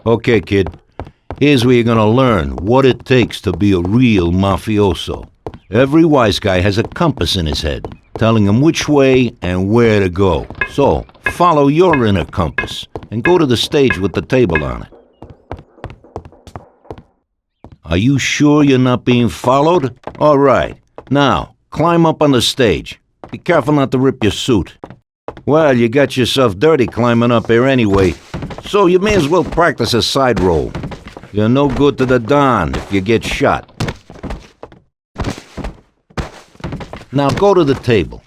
Okay, kid. Here's where you're gonna learn what it takes to be a real mafioso. Every wise guy has a compass in his head, telling him which way and where to go. So, follow your inner compass and go to the stage with the table on it. Are you sure you're not being followed? All right. Now, climb up on the stage. Be careful not to rip your suit. Well, you got yourself dirty climbing up here anyway, so you may as well practice a side roll. You're no good to the Don if you get shot. Now go to the table.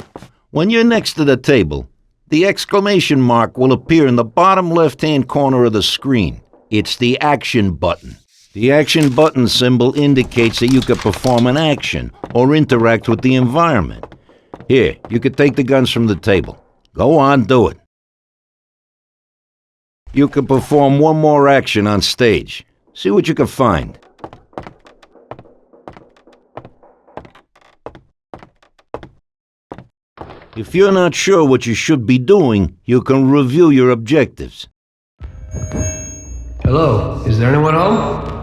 When you're next to the table, the exclamation mark will appear in the bottom left-hand corner of the screen. It's the action button. The action button symbol indicates that you can perform an action or interact with the environment. Here, you can take the guns from the table. Go on, do it. You can perform one more action on stage. See what you can find. If you're not sure what you should be doing, you can review your objectives. Hello, is there anyone home?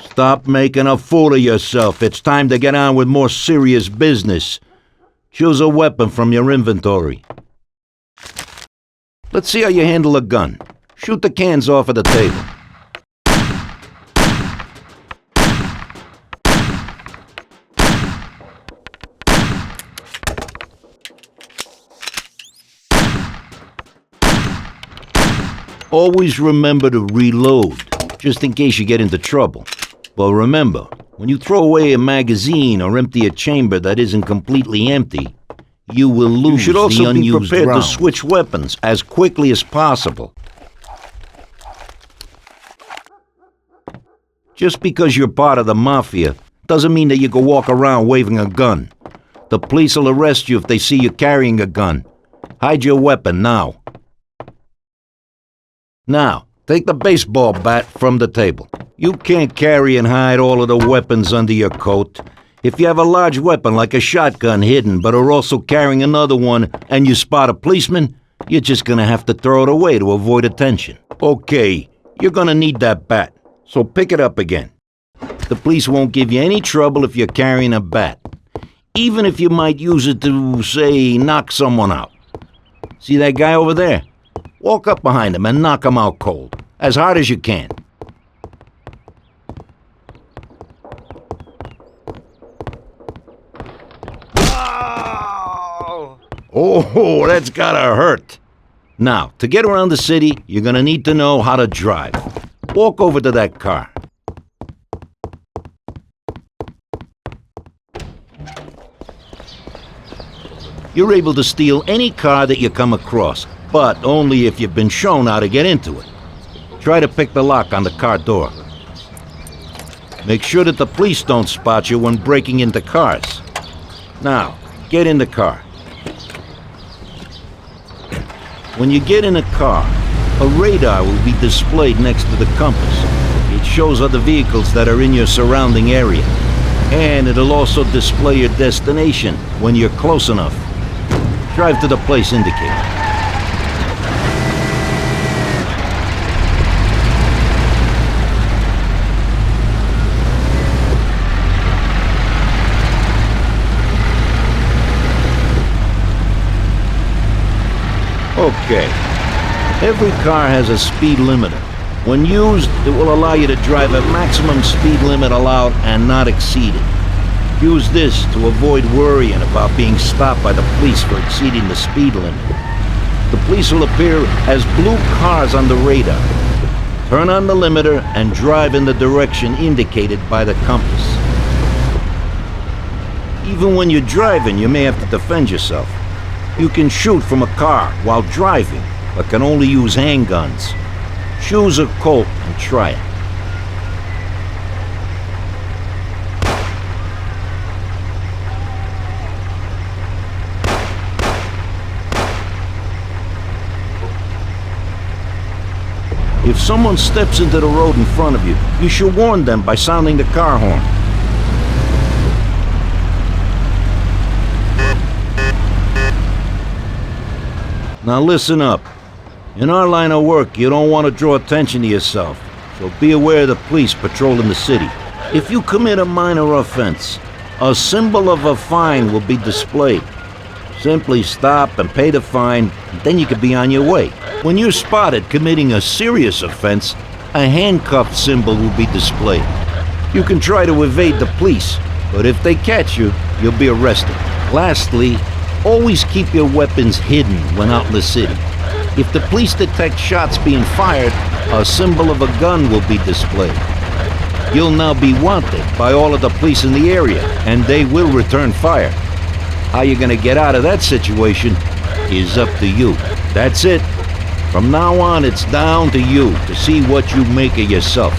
Stop making a fool of yourself. It's time to get on with more serious business. Choose a weapon from your inventory. Let's see how you handle a gun. Shoot the cans off of the table. Always remember to reload, just in case you get into trouble. But remember, when you throw away a magazine or empty a chamber that isn't completely empty, you will lose. You should also be prepared to switch weapons as quickly as possible. Just because you're part of the Mafia doesn't mean that you can walk around waving a gun. The police will arrest you if they see you carrying a gun. Hide your weapon now. Now, take the baseball bat from the table. You can't carry and hide all of the weapons under your coat. If you have a large weapon like a shotgun hidden but are also carrying another one and you spot a policeman, you're just gonna have to throw it away to avoid attention. Okay, you're gonna need that bat, so pick it up again. The police won't give you any trouble if you're carrying a bat, even if you might use it to, say, knock someone out. See that guy over there? Walk up behind him and knock him out cold, as hard as you can. Oh, that's gotta hurt. Now, to get around the city, you're gonna need to know how to drive. Walk over to that car. You're able to steal any car that you come across, but only if you've been shown how to get into it. Try to pick the lock on the car door. Make sure that the police don't spot you when breaking into cars. Now, get in the car. When you get in a car, a radar will be displayed next to the compass. It shows other vehicles that are in your surrounding area. And it'll also display your destination when you're close enough. Drive to the place indicated. Okay. Every car has a speed limiter. When used, it will allow you to drive at maximum speed limit allowed and not exceed it. Use this to avoid worrying about being stopped by the police for exceeding the speed limit. The police will appear as blue cars on the radar. Turn on the limiter and drive in the direction indicated by the compass. Even when you're driving, you may have to defend yourself. You can shoot from a car while driving, but can only use handguns. Choose a Colt and try it. If someone steps into the road in front of you, you should warn them by sounding the car horn. Now listen up. In our line of work, you don't want to draw attention to yourself, so be aware of the police patrolling the city. If you commit a minor offense, a symbol of a fine will be displayed. Simply stop and pay the fine, and then you can be on your way. When you're spotted committing a serious offense, a handcuff symbol will be displayed. You can try to evade the police, but if they catch you, you'll be arrested. Lastly, always keep your weapons hidden when out in the city. If the police detect shots being fired, a symbol of a gun will be displayed. You'll now be wanted by all of the police in the area, and they will return fire. How you're gonna get out of that situation is up to you. That's it. From now on, it's down to you to see what you make of yourself.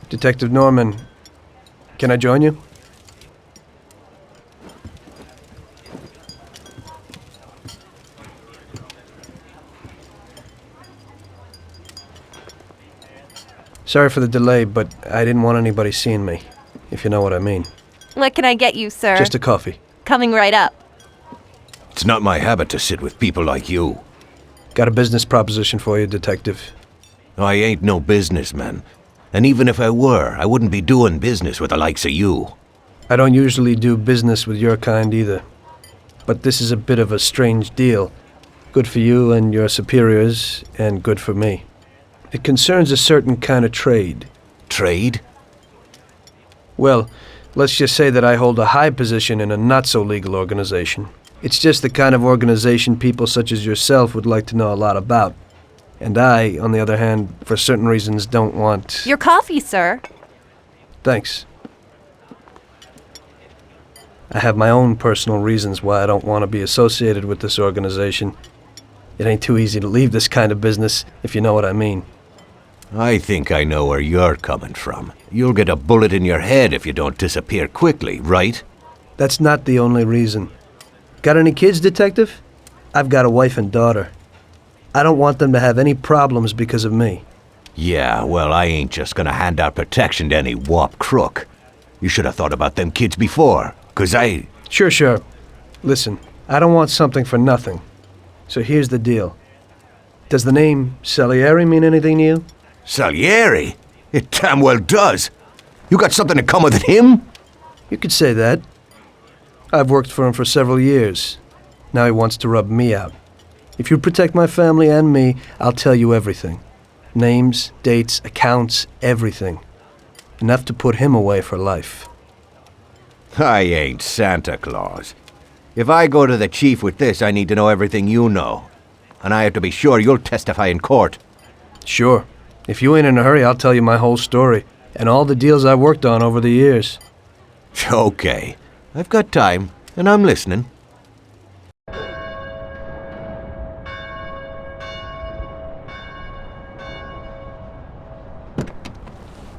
Detective Norman, can I join you? Sorry for the delay, but I didn't want anybody seeing me, if you know what I mean. What can I get you, sir? Just a coffee. Coming right up. It's not my habit to sit with people like you. Got a business proposition for you, Detective. I ain't no businessman. And even if I were, I wouldn't be doing business with the likes of you. I don't usually do business with your kind either. But this is a bit of a strange deal. Good for you and your superiors, and good for me. It concerns a certain kind of trade. Trade? Well, let's just say that I hold a high position in a not-so-legal organization. It's just the kind of organization people such as yourself would like to know a lot about. And I, on the other hand, for certain reasons, don't want... Your coffee, sir. Thanks. I have my own personal reasons why I don't want to be associated with this organization. It ain't too easy to leave this kind of business, if you know what I mean. I think I know where you're coming from. You'll get a bullet in your head if you don't disappear quickly, right? That's not the only reason. Got any kids, Detective? I've got a wife and daughter. I don't want them to have any problems because of me. Yeah, well, I ain't just gonna hand out protection to any wop crook. You should have thought about them kids before, 'cause I... Sure. Listen, I don't want something for nothing. So here's the deal. Does the name Salieri mean anything to you? Salieri? It damn well does. You got something in common with him? You could say that. I've worked for him for several years. Now he wants to rub me out. If you protect my family and me, I'll tell you everything. Names, dates, accounts, everything. Enough to put him away for life. I ain't Santa Claus. If I go to the chief with this, I need to know everything you know. And I have to be sure you'll testify in court. Sure. If you ain't in a hurry, I'll tell you my whole story. And all the deals I've worked on over the years. Okay. I've got time, and I'm listening.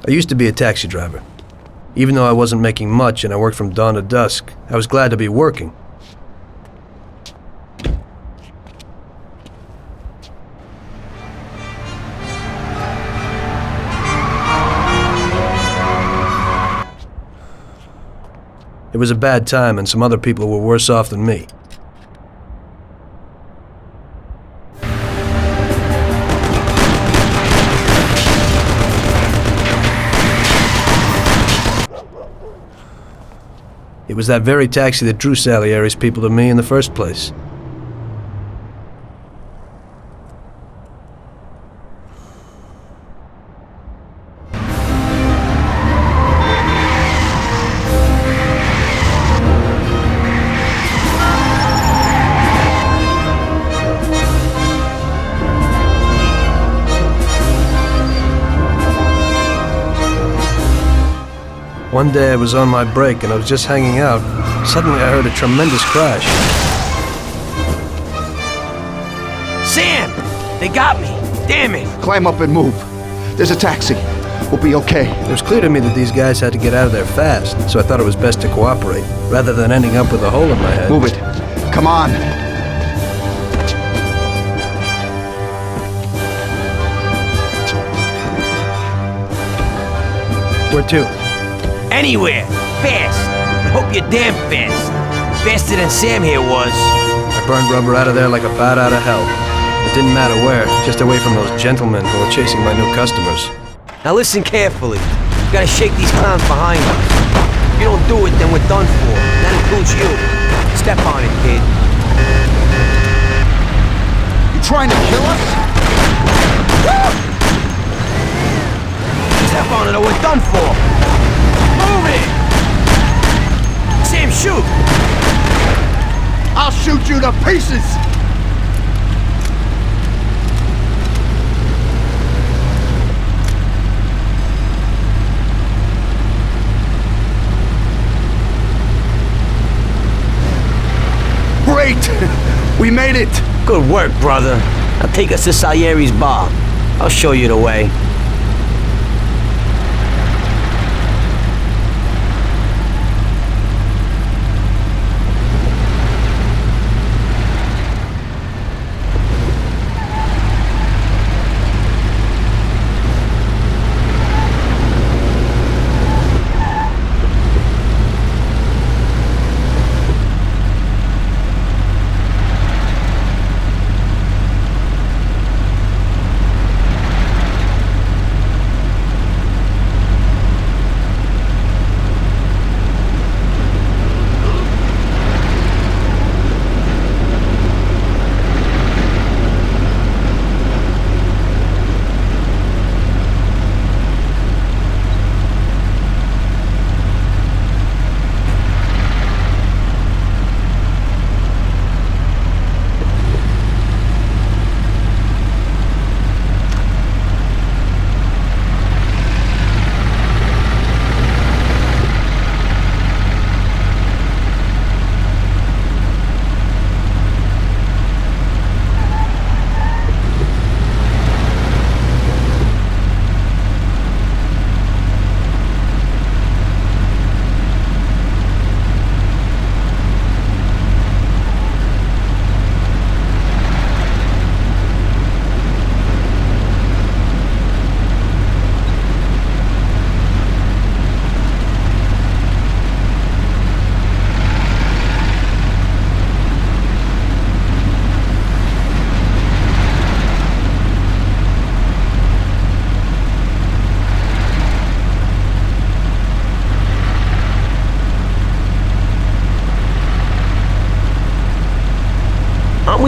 I used to be a taxi driver. Even though I wasn't making much and I worked from dawn to dusk, I was glad to be working. It was a bad time and some other people were worse off than me. It was that very taxi that drew Salieri's people to me in the first place. One day I was on my break and I was just hanging out. Suddenly I heard a tremendous crash. Sam! They got me! Damn it! Climb up and move. There's a taxi. We'll be okay. It was clear to me that these guys had to get out of there fast, so I thought it was best to cooperate, rather than ending up with a hole in my head. Move it. Come on. Where to? Anywhere! Fast! I hope you're damn fast! Faster than Sam here was. I burned rubber out of there like a bat out of hell. It didn't matter where, just away from those gentlemen who were chasing my new customers. Now listen carefully. You gotta shake these clowns behind us. If you don't do it, then we're done for. That includes you. Step on it, kid. You trying to kill us? Step on it or we're done for. Move it! Sam, shoot! I'll shoot you to pieces! Great! We made it! Good work, brother. Now take us to Salieri's bar. I'll show you the way.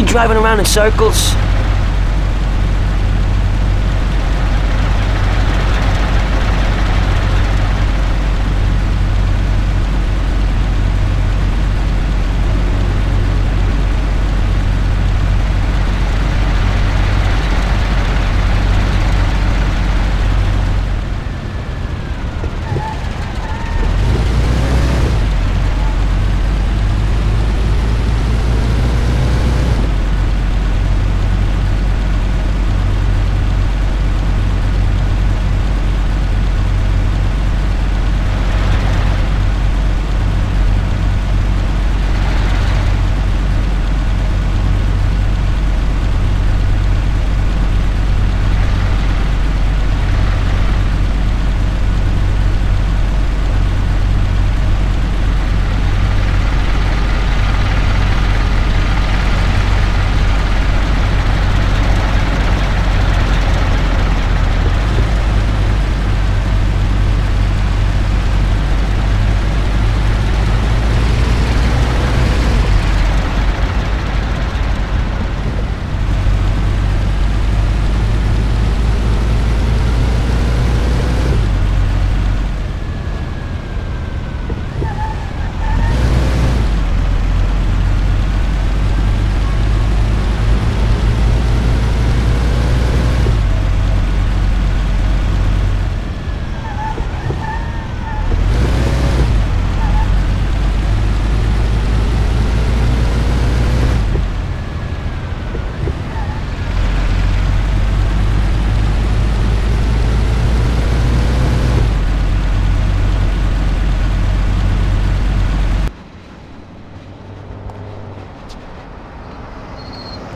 we driving around in circles?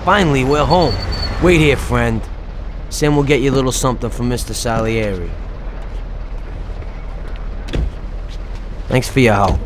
Finally, we're home. Wait here, friend. Sam will get you a little something from Mr. Salieri. Thanks for your help.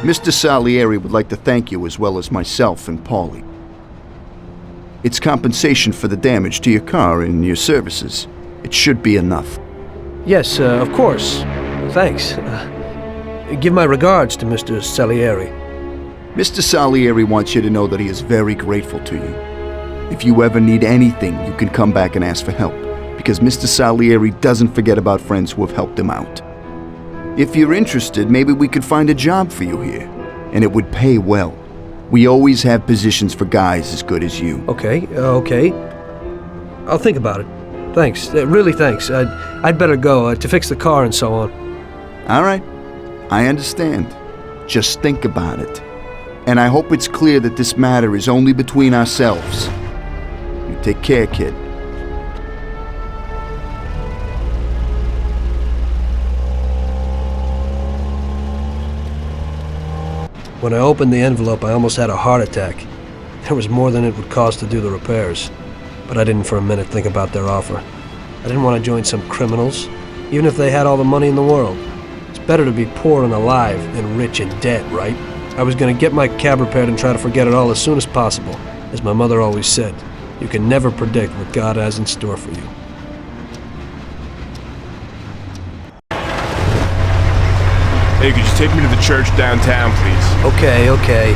Mr. Salieri would like to thank you as well as myself and Paulie. It's compensation for the damage to your car and your services. It should be enough. Yes, of course. Thanks. Give my regards to Mr. Salieri. Mr. Salieri wants you to know that he is very grateful to you. If you ever need anything, you can come back and ask for help, because Mr. Salieri doesn't forget about friends who have helped him out. If you're interested, maybe we could find a job for you here, and it would pay well. We always have positions for guys as good as you. Okay. I'll think about it. Thanks. Really thanks. I'd better go to fix the car and so on. All right. I understand. Just think about it. And I hope it's clear that this matter is only between ourselves. You take care, kid. When I opened the envelope, I almost had a heart attack. There was more than it would cost to do the repairs. But I didn't for a minute think about their offer. I didn't want to join some criminals, even if they had all the money in the world. It's better to be poor and alive than rich and dead, right? I was going to get my cab repaired and try to forget it all as soon as possible. As my mother always said, you can never predict what God has in store for you. Hey, could you take me to the church downtown, please? Okay, okay.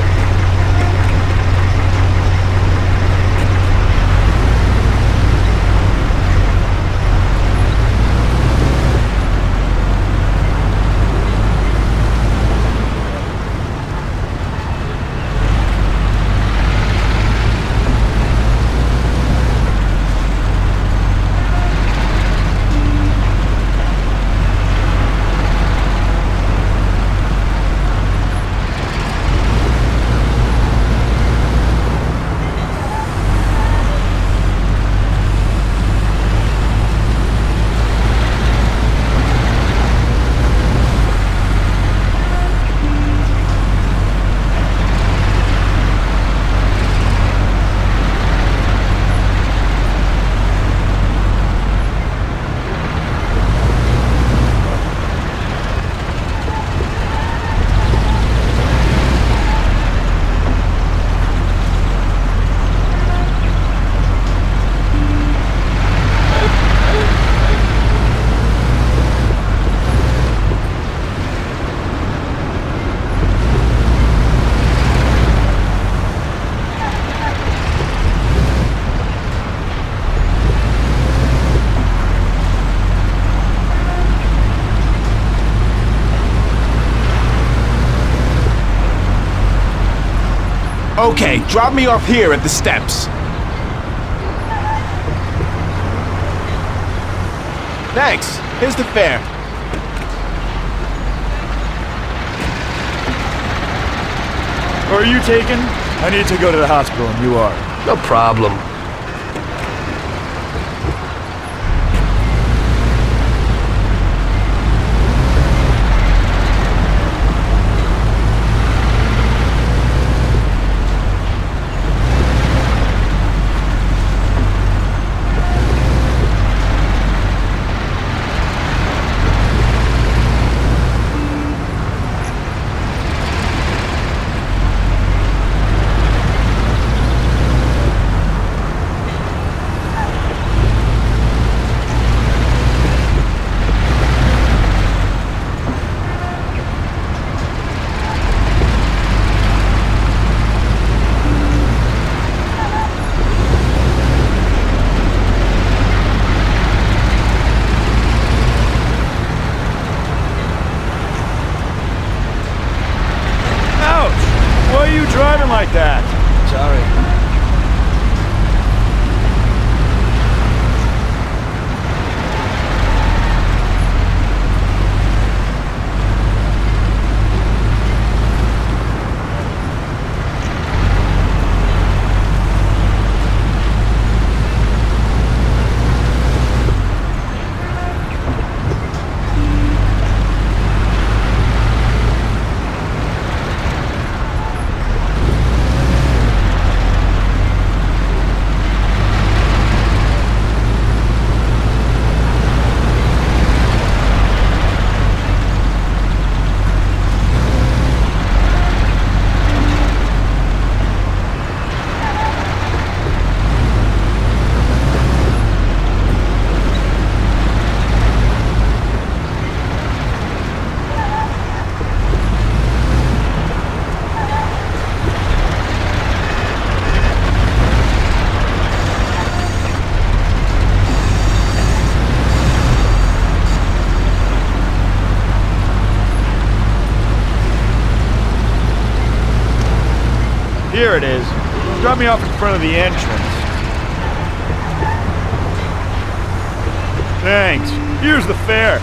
Okay, drop me off here at the steps. Thanks. Here's the fare. Are you taken? I need to go to the hospital and you are. No problem. Why are you driving like that? Sorry. Here it is. Drop me off in front of the entrance. Thanks. Here's the fare.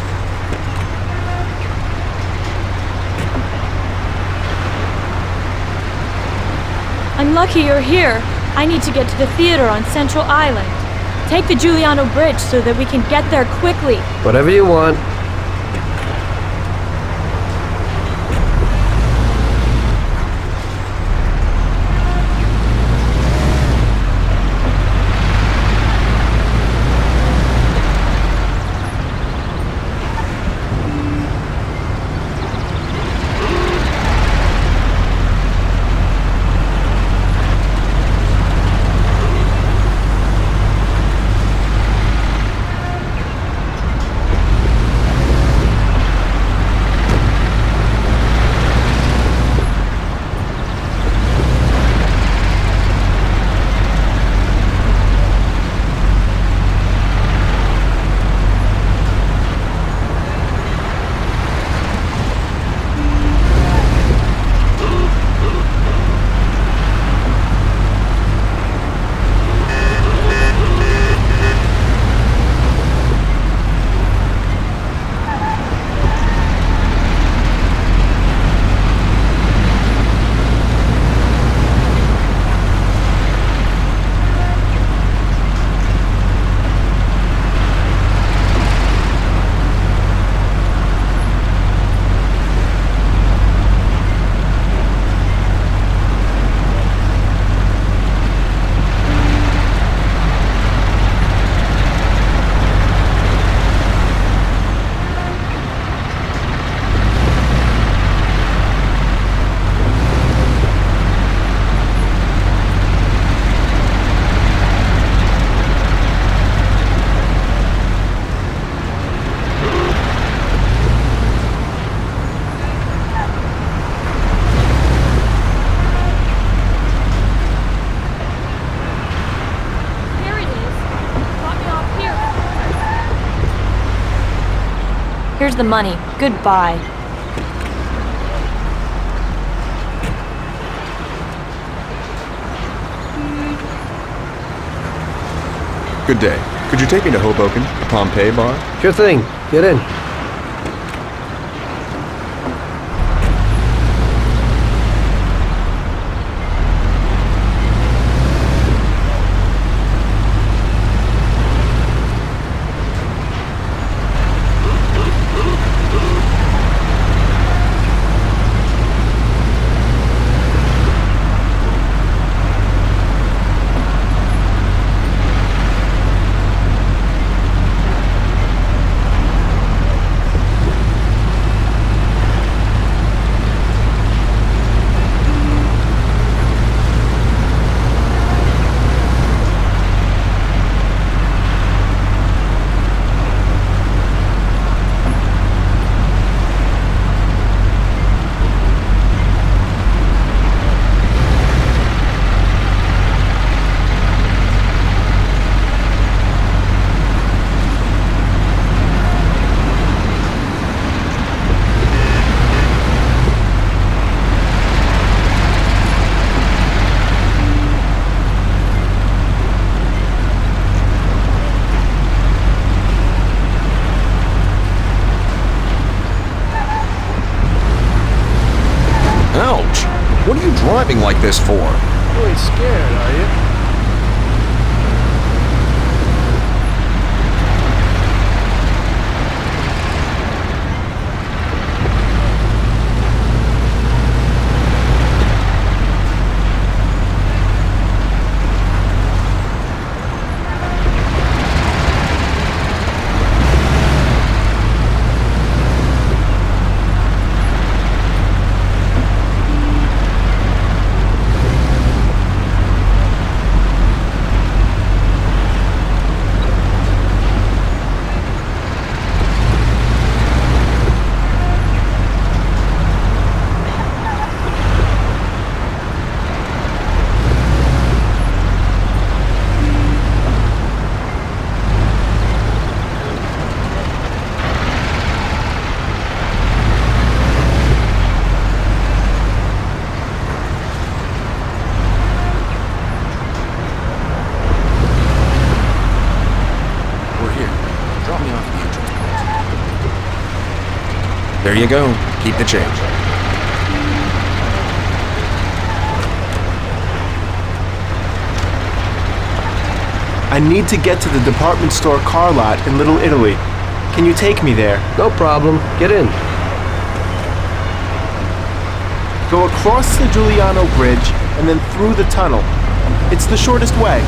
I'm lucky you're here. I need to get to the theater on Central Island. Take the Giuliano Bridge so that we can get there quickly. Whatever you want. Here's the money. Goodbye. Good day. Could you take me to Hoboken, the Pompeii bar? Sure thing. Get in. Ouch! What are you driving like this for? You ain't scared, are you? There you go. Keep the change. I need to get to the department store car lot in Little Italy. Can you take me there? No problem. Get in. Go across the Giuliano Bridge and then through the tunnel. It's the shortest way.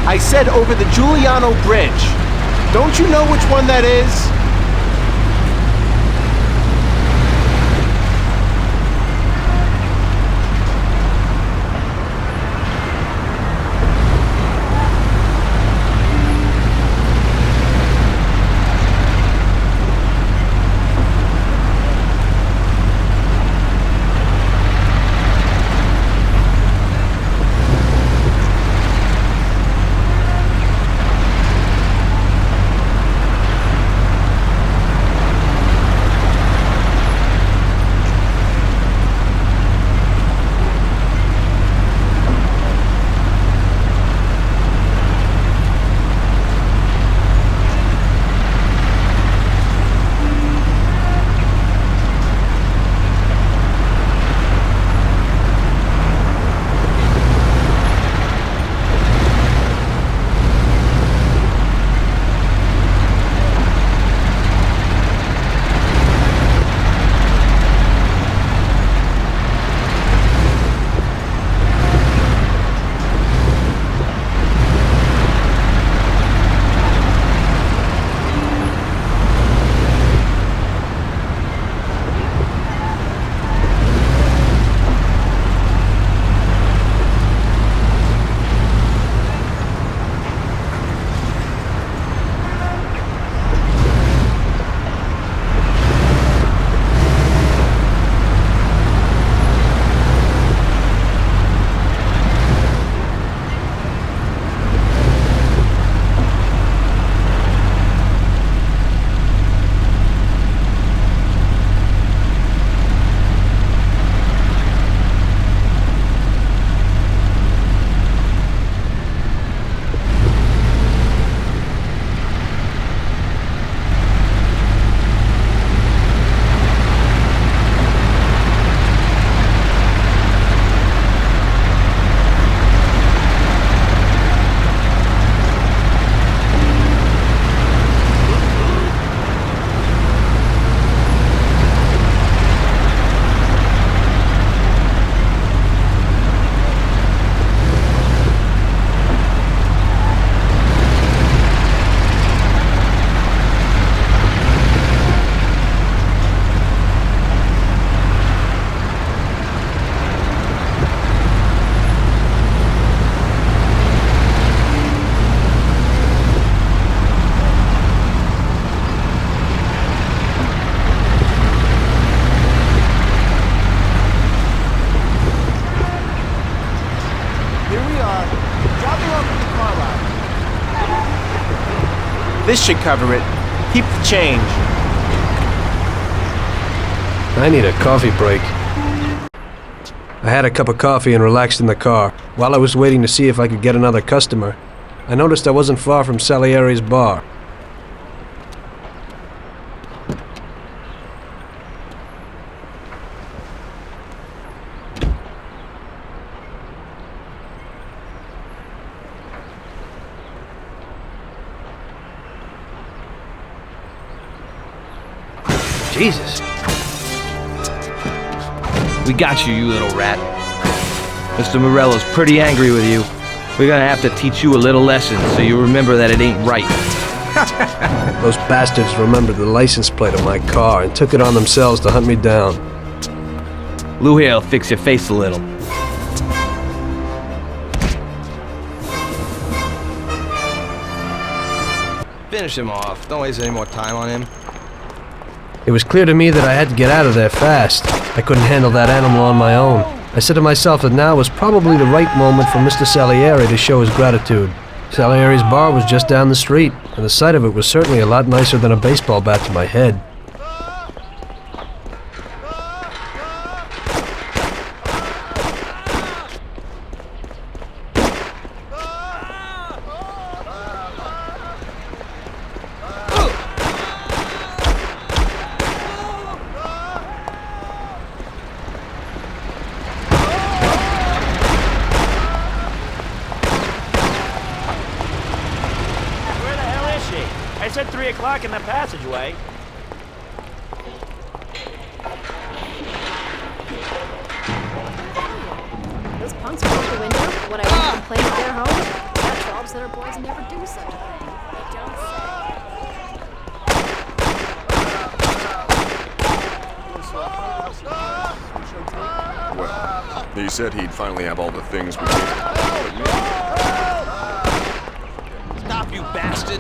I said over the Giuliano Bridge. Don't you know which one that is? Here we are. Dropping off at the car lot. This should cover it. Keep the change. I need a coffee break. I had a cup of coffee and relaxed in the car. While I was waiting to see if I could get another customer, I noticed I wasn't far from Salieri's bar. Jesus. We got you, you little rat. Mr. Morello's pretty angry with you. We're gonna have to teach you a little lesson so you remember that it ain't right. Those bastards remembered the license plate of my car and took it on themselves to hunt me down. Lou here'll fix your face a little. Finish him off. Don't waste any more time on him. It was clear to me that I had to get out of there fast. I couldn't handle that animal on my own. I said to myself that now was probably the right moment for Mr. Salieri to show his gratitude. Salieri's bar was just down the street, and the sight of it was certainly a lot nicer than a baseball bat to my head. I said 3 o'clock in the passageway. Those punks broke the window. What I want to complain at their home? That Trolls Center boys never do such a thing. They don't Well, he said he'd finally have all the things we needed. Stop, you bastard!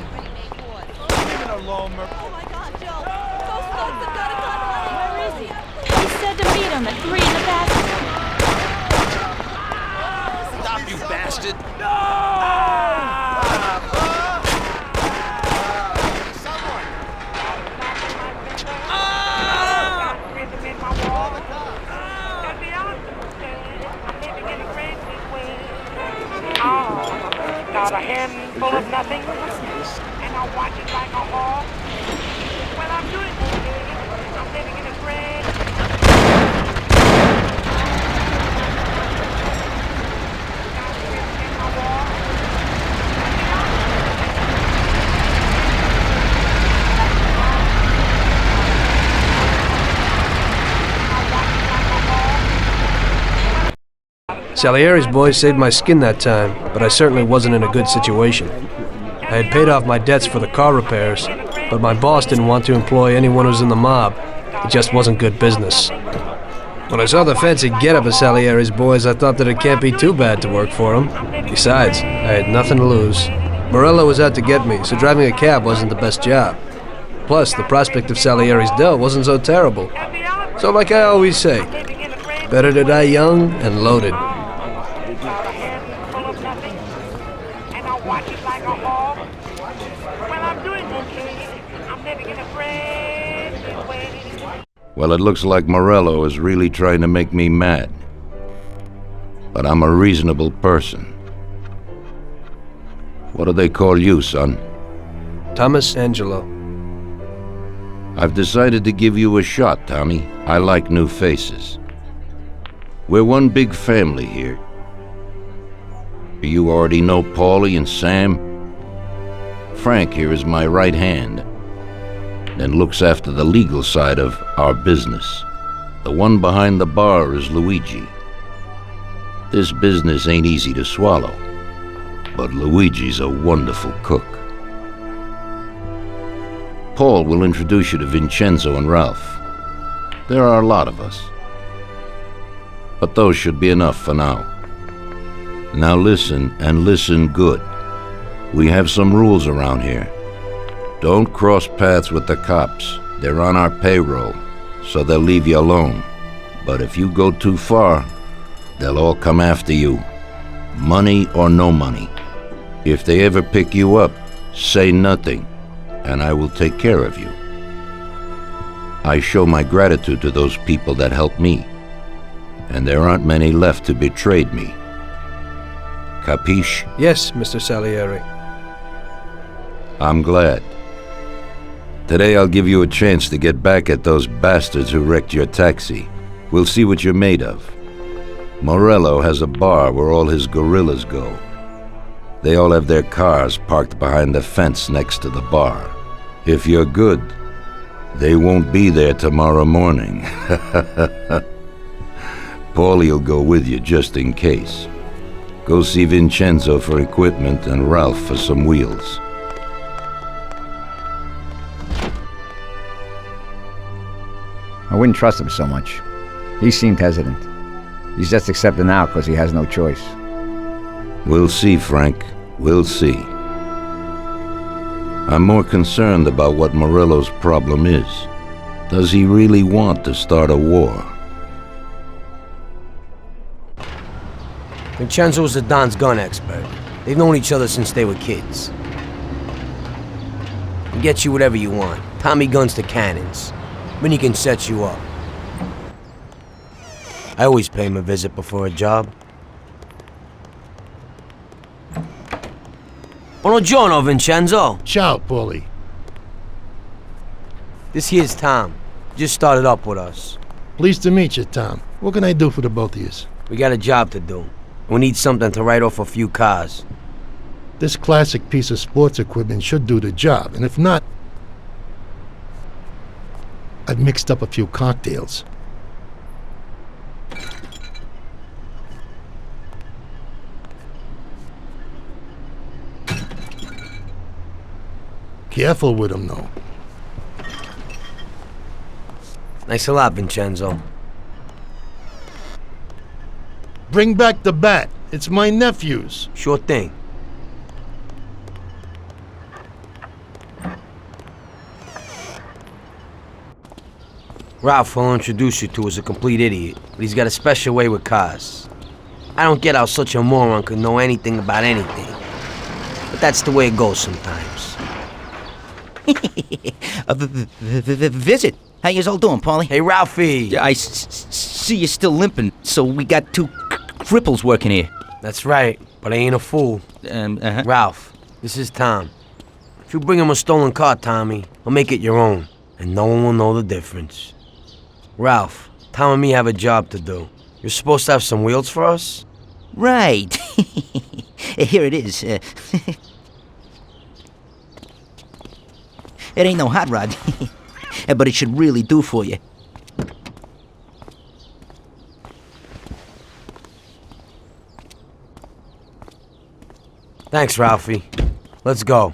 Oh my God, Joe! Those folks have got a gun. Where is he? He said to meet him at 3 in the passage. Stop, you bastard! Got a handful of nothing, and I'll watch it like a hawk. Well, I'm doing okay. I'm living in a great. Salieri's boys saved my skin that time, but I certainly wasn't in a good situation. I had paid off my debts for the car repairs, but my boss didn't want to employ anyone who was in the mob. It just wasn't good business. When I saw the fancy get-up of Salieri's boys, I thought that it can't be too bad to work for him. Besides, I had nothing to lose. Morello was out to get me, so driving a cab wasn't the best job. Plus, the prospect of Salieri's dough wasn't so terrible. So like I always say, better to die young and loaded. Well, it looks like Morello is really trying to make me mad. But I'm a reasonable person. What do they call you, son? Thomas Angelo. I've decided to give you a shot, Tommy. I like new faces. We're one big family here. You already know Paulie and Sam. Frank here is my right hand, and looks after the legal side of our business. The one behind the bar is Luigi. This business ain't easy to swallow, but Luigi's a wonderful cook. Paul will introduce you to Vincenzo and Ralph. There are a lot of us, but those should be enough for now. Now listen, and listen good. We have some rules around here. Don't cross paths with the cops. They're on our payroll, so they'll leave you alone. But if you go too far, they'll all come after you. money or no money. If they ever pick you up, say nothing, and I will take care of you. I show my gratitude to those people that helped me, and there aren't many left who betrayed me. Capiche? Yes, Mr. Salieri. I'm glad. Today I'll give you a chance to get back at those bastards who wrecked your taxi. We'll see what you're made of. Morello has a bar where all his gorillas go. They all have their cars parked behind the fence next to the bar. If you're good, they won't be there tomorrow morning. Paulie'll go with you just in case. Go see Vincenzo for equipment and Ralph for some wheels. I wouldn't trust him so much. He seemed hesitant. He's just accepting now because he has no choice. We'll see, Frank. We'll see. I'm more concerned about what Morello's problem is. Does he really want to start a war? Vincenzo's the Don's gun expert. They've known each other since they were kids. He gets you whatever you want. Tommy guns to cannons. Then he can set you up. I always pay him a visit before a job. Buongiorno, Vincenzo. Ciao, Paulie. This here's Tom. Just started up with us. Pleased to meet you, Tom. What can I do for the both of you? We got a job to do. We need something to write off a few cars. This classic piece of sports equipment should do the job, and if not, I've mixed up a few cocktails. Careful with them, though. Thanks a lot, Vincenzo. Bring back the bat. It's my nephew's. Sure thing. Ralph will introduce you to is a complete idiot, but he's got a special way with cars. I don't get how such a moron could know anything about anything. But that's the way it goes sometimes. Visit. How you all doing, Paulie? Hey, Ralphie. I see you're still limping, so we got two cripples working here. That's right, but I ain't a fool. Ralph, this is Tom. If you bring him a stolen car, Tommy, I'll make it your own, and no one will know the difference. Ralph, Tom and me have a job to do. You're supposed to have some wheels for us? Right. Here it is. It ain't no hot rod, but it should really do for you. Thanks, Ralphie. Let's go.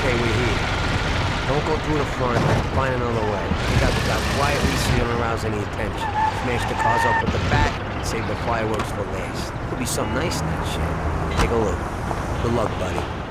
Okay, we're here. Don't go through the front. Find another way. We got to quietly so you don't arouse any attention. Smash the cars up with the back. Save the fireworks for last. Could be something nice in that shit. Take a look. Good luck, buddy.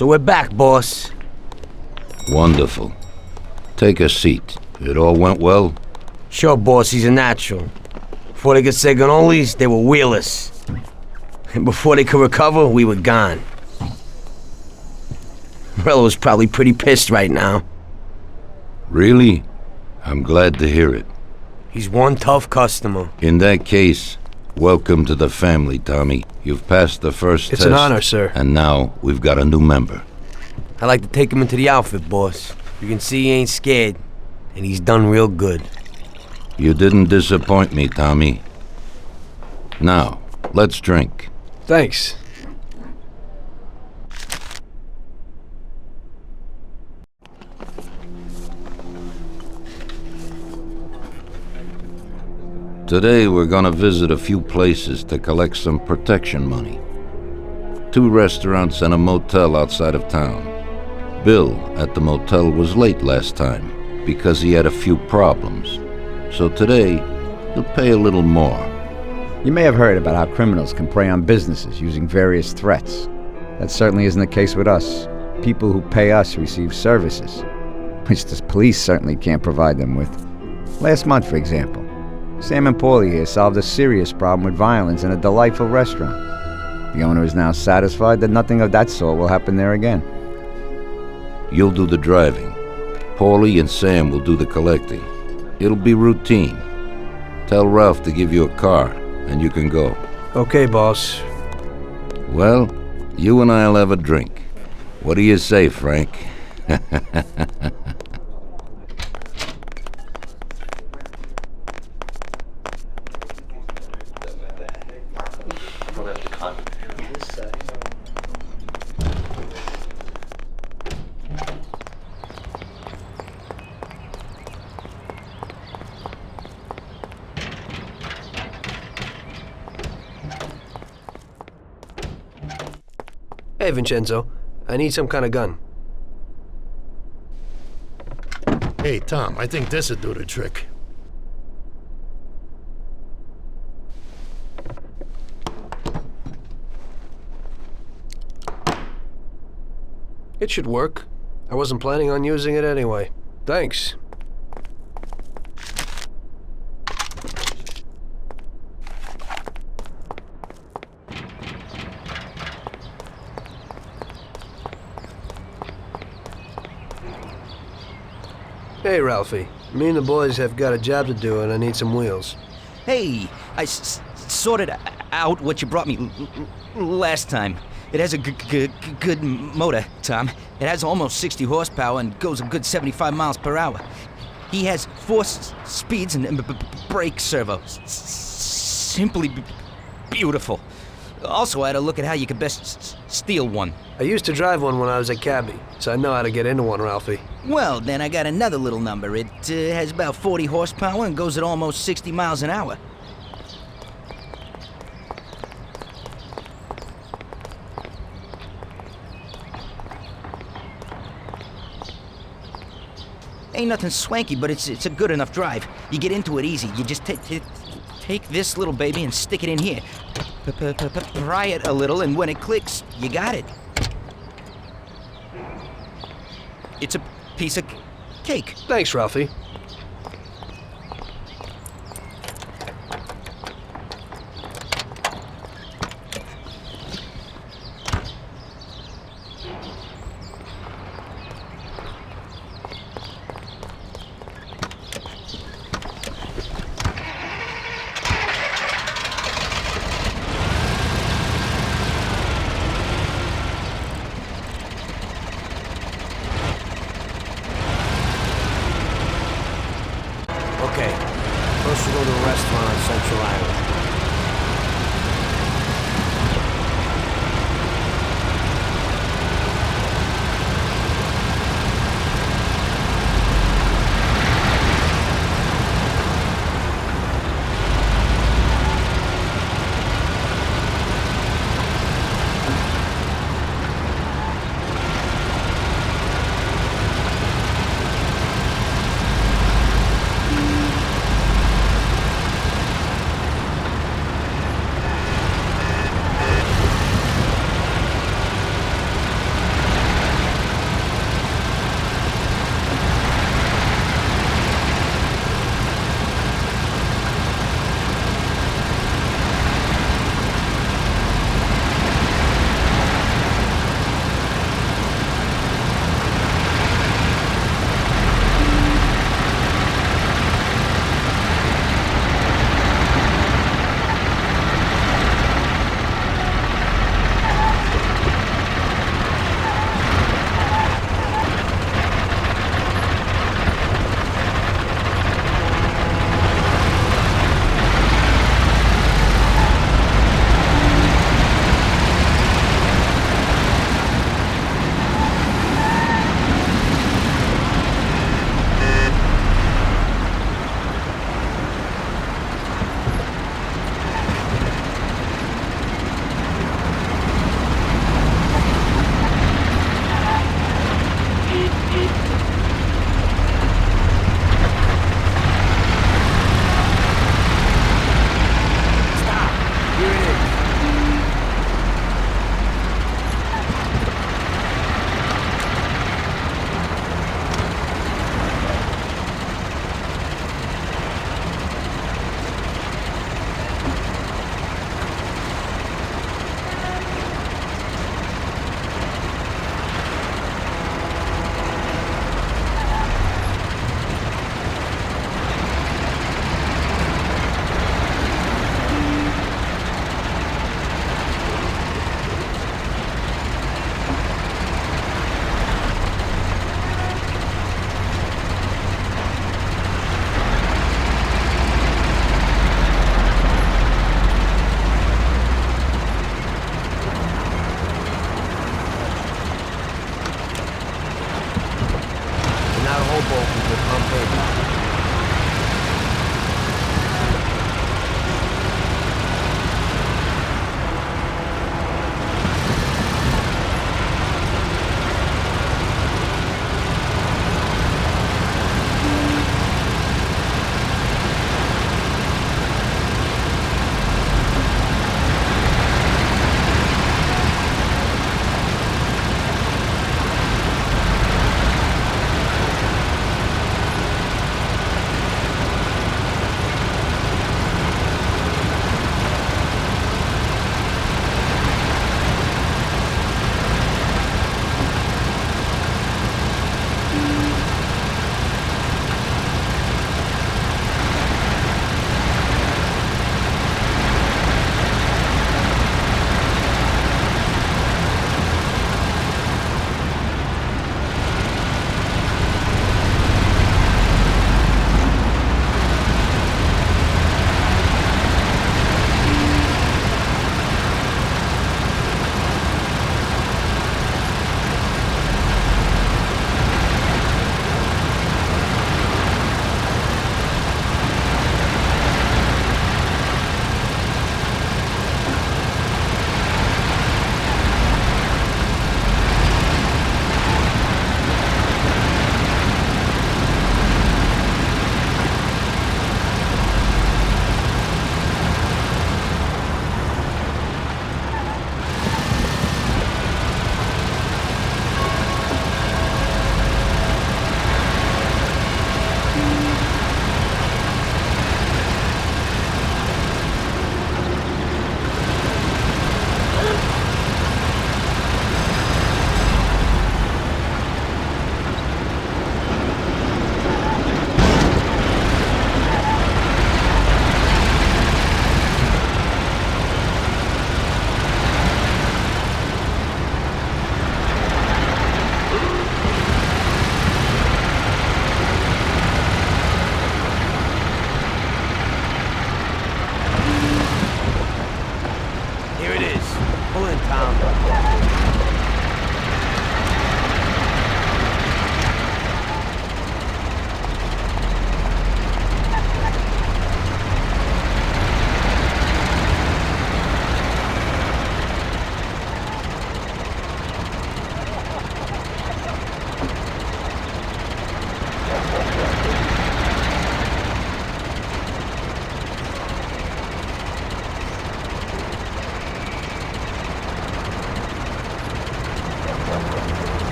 So we're back, boss. Wonderful. Take a seat. It all went well? Sure, boss, he's a natural. Before they could say cannolis, they were wheelers. And before they could recover, we were gone. Morello was probably pretty pissed right now. Really? I'm glad to hear it. He's one tough customer. In that case, welcome to the family, Tommy. You've passed the first test. It's an honor, sir. And now we've got a new member. I like to take him into the outfit, boss. You can see he ain't scared, and he's done real good. You didn't disappoint me, Tommy. Now, let's drink. Thanks. Today we're gonna visit a few places to collect some protection money. 2 restaurants and a motel outside of town. Bill at the motel was late last time because he had a few problems. So today, he'll pay a little more. You may have heard about how criminals can prey on businesses using various threats. That certainly isn't the case with us. People who pay us receive services, which the police certainly can't provide them with. Last month, for example, Sam and Paulie here solved a serious problem with violence in a delightful restaurant. The owner is now satisfied that nothing of that sort will happen there again. You'll do the driving. Paulie and Sam will do the collecting. It'll be routine. Tell Ralph to give you a car, and you can go. Okay, boss. Well, you and I'll have a drink. What do you say, Frank? Hey, Vincenzo. I need some kind of gun. Hey, Tom, I think this'll do the trick. It should work. I wasn't planning on using it anyway. Thanks. Hey, Ralphie. Me and the boys have got a job to do and I need some wheels. Hey, I sorted out what you brought me last time. It has a good motor, Tom. It has almost 60 horsepower and goes a good 75 miles per hour. He has 4 speeds and brake servo. Simply beautiful. Also, I had a look at how you could best steal one. I used to drive one when I was a cabbie, so I know how to get into one, Ralphie. Well, then I got another little number. It has about 40 horsepower and goes at almost 60 miles an hour. Ain't nothing swanky, but it's a good enough drive. You get into it easy. You just take this little baby and stick it in here. Pry it a little, and when it clicks, you got it. It's a piece of cake. Thanks, Ralphie. Okay, first we'll go to a restaurant on Central Island. Hoboken to pump in.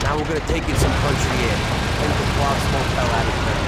Now we're gonna take in some country air. Take the Clark's Motel out of town.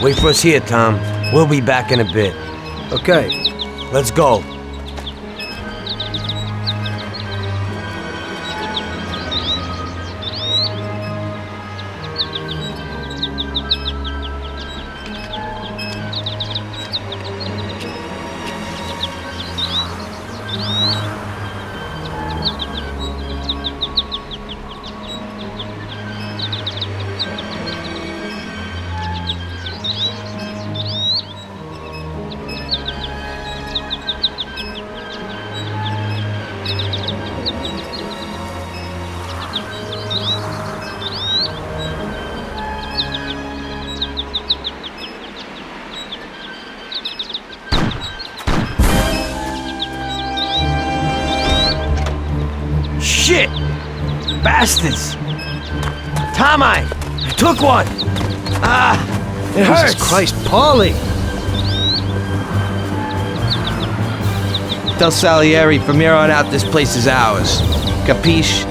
Wait for us here, Tom. We'll be back in a bit. Okay. Let's go. Shit! Bastards! Tom, I took one! Ah! It hurts! Jesus Christ, Paulie! Tell Salieri from here on out this place is ours. Capiche?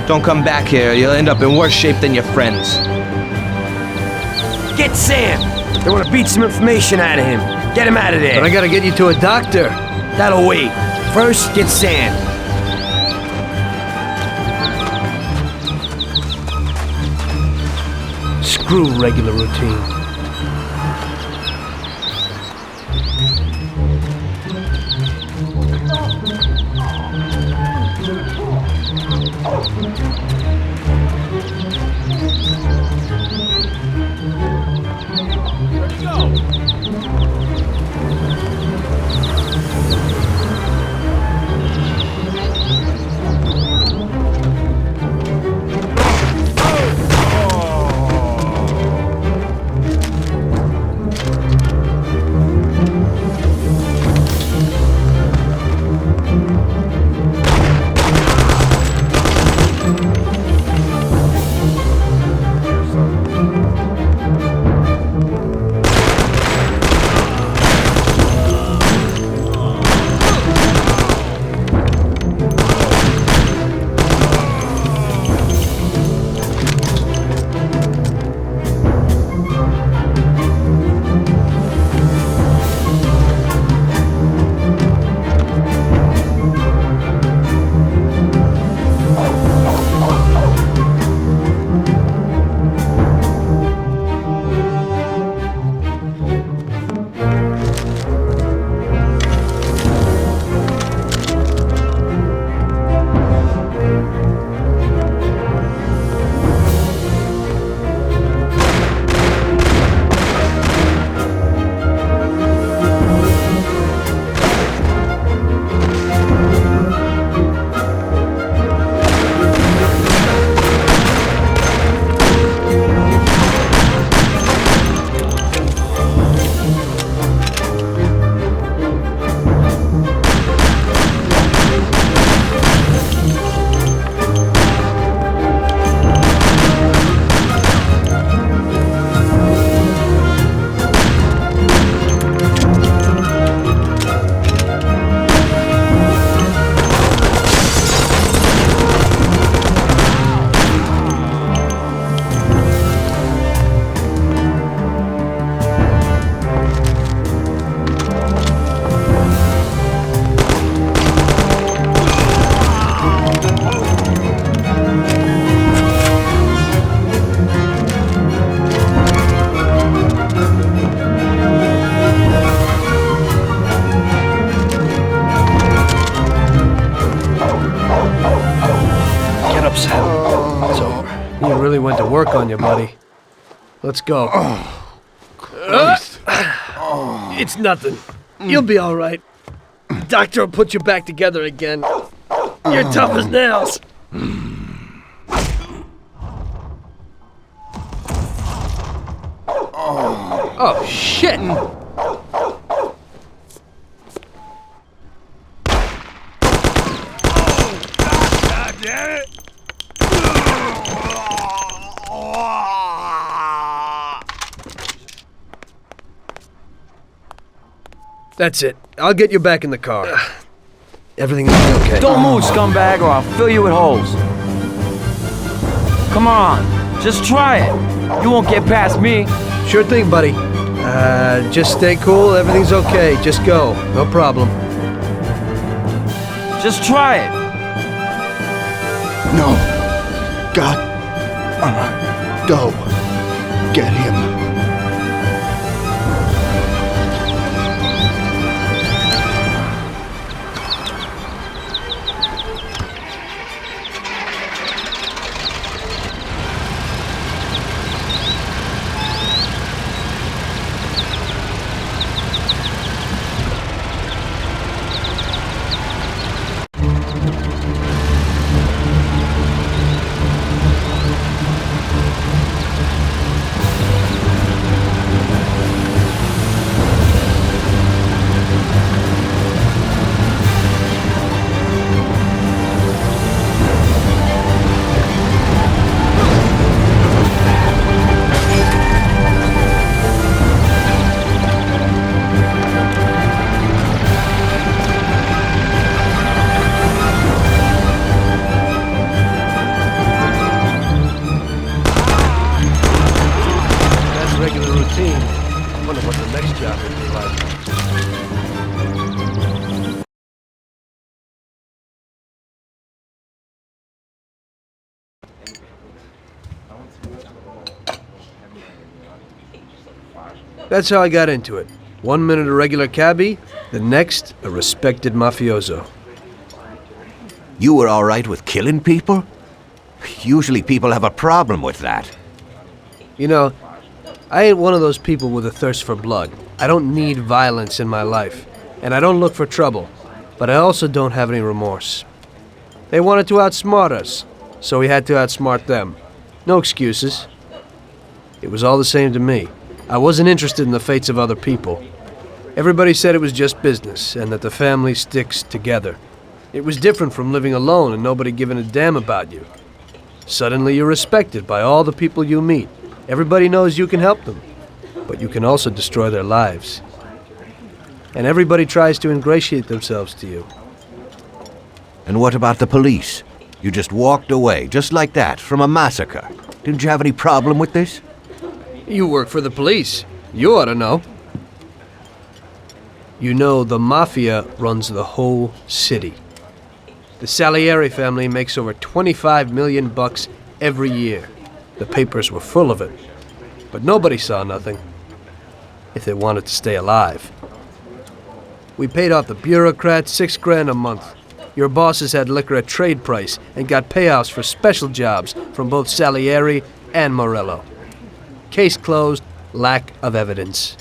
Don't come back here, you'll end up in worse shape than your friends. Get Sam! They want to beat some information out of him. Get him out of there. But I gotta get you to a doctor. That'll wait. First, get Sam. Screw regular routine. Went to work on you, buddy. Let's go. It's nothing. You'll be all right. Doctor will put you back together again. You're tough as nails. Oh, shit! God damn it! That's it. I'll get you back in the car. Everything will be okay. Don't move, scumbag, or I'll fill you with holes. Come on, just try it. You won't get past me. Sure thing, buddy. Just stay cool, everything's okay. Just go, no problem. Just try it. No. God. Go. Get him. That's how I got into it. 1 minute a regular cabbie, the next a respected mafioso. You were all right with killing people? Usually people have a problem with that. You know, I ain't one of those people with a thirst for blood. I don't need violence in my life, and I don't look for trouble, but I also don't have any remorse. They wanted to outsmart us, so we had to outsmart them. No excuses. It was all the same to me. I wasn't interested in the fates of other people. Everybody said it was just business, and that the family sticks together. It was different from living alone and nobody giving a damn about you. Suddenly you're respected by all the people you meet. Everybody knows you can help them, but you can also destroy their lives. And everybody tries to ingratiate themselves to you. And what about the police? You just walked away, just like that, from a massacre. Didn't you have any problem with this? You work for the police. You ought to know. You know, the Mafia runs the whole city. The Salieri family makes over $25 million every year. The papers were full of it. But nobody saw nothing. If they wanted to stay alive. We paid off the bureaucrats $6 grand a month. Your bosses had liquor at trade price and got payouts for special jobs from both Salieri and Morello. Case closed, lack of evidence.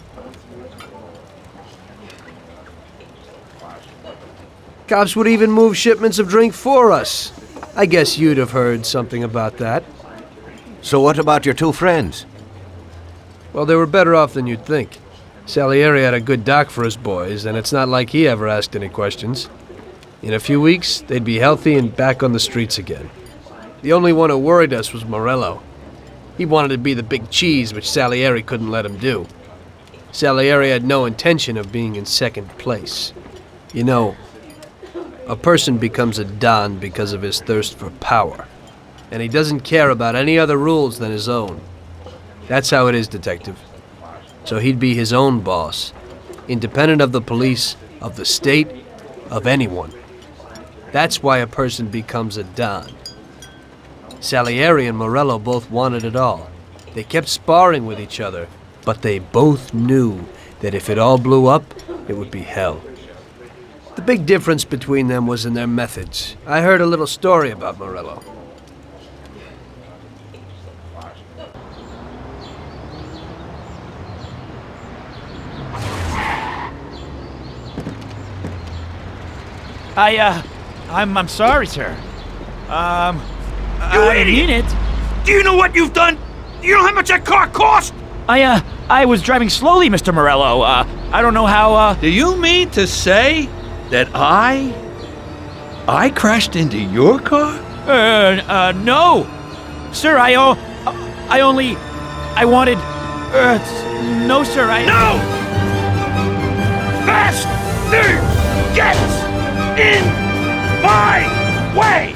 Cops would even move shipments of drink for us. I guess you'd have heard something about that. So what about your two friends? Well, they were better off than you'd think. Salieri had a good doc for his boys, and it's not like he ever asked any questions. In a few weeks, they'd be healthy and back on the streets again. The only one who worried us was Morello. He wanted to be the big cheese, which Salieri couldn't let him do. Salieri had no intention of being in second place. You know, a person becomes a Don because of his thirst for power. And he doesn't care about any other rules than his own. That's how it is, Detective. So he'd be his own boss, independent of the police, of the state, of anyone. That's why a person becomes a Don. Salieri and Morello both wanted it all. They kept sparring with each other, but they both knew that if it all blew up, it would be hell. The big difference between them was in their methods. I heard a little story about Morello. I'm sorry, sir. You idiot! mean it. Do you know what you've done? You know how much that car cost? I was driving slowly, Mr. Morello. I don't know how, Do you mean to say that I crashed into your car? No. Sir, I wanted, no, sir, No! Faster! Get in my way!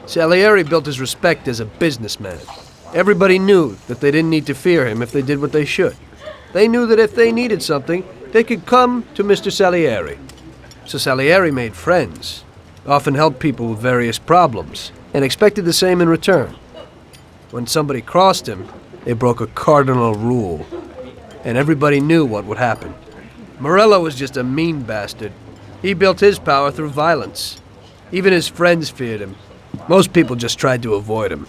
Salieri built his respect as a businessman. Everybody knew that they didn't need to fear him if they did what they should. They knew that if they needed something, they could come to Mr. Salieri. So Salieri made friends, often helped people with various problems, and expected the same in return. When somebody crossed him, they broke a cardinal rule, and everybody knew what would happen. Morello was just a mean bastard. He built his power through violence. Even his friends feared him. Most people just tried to avoid him.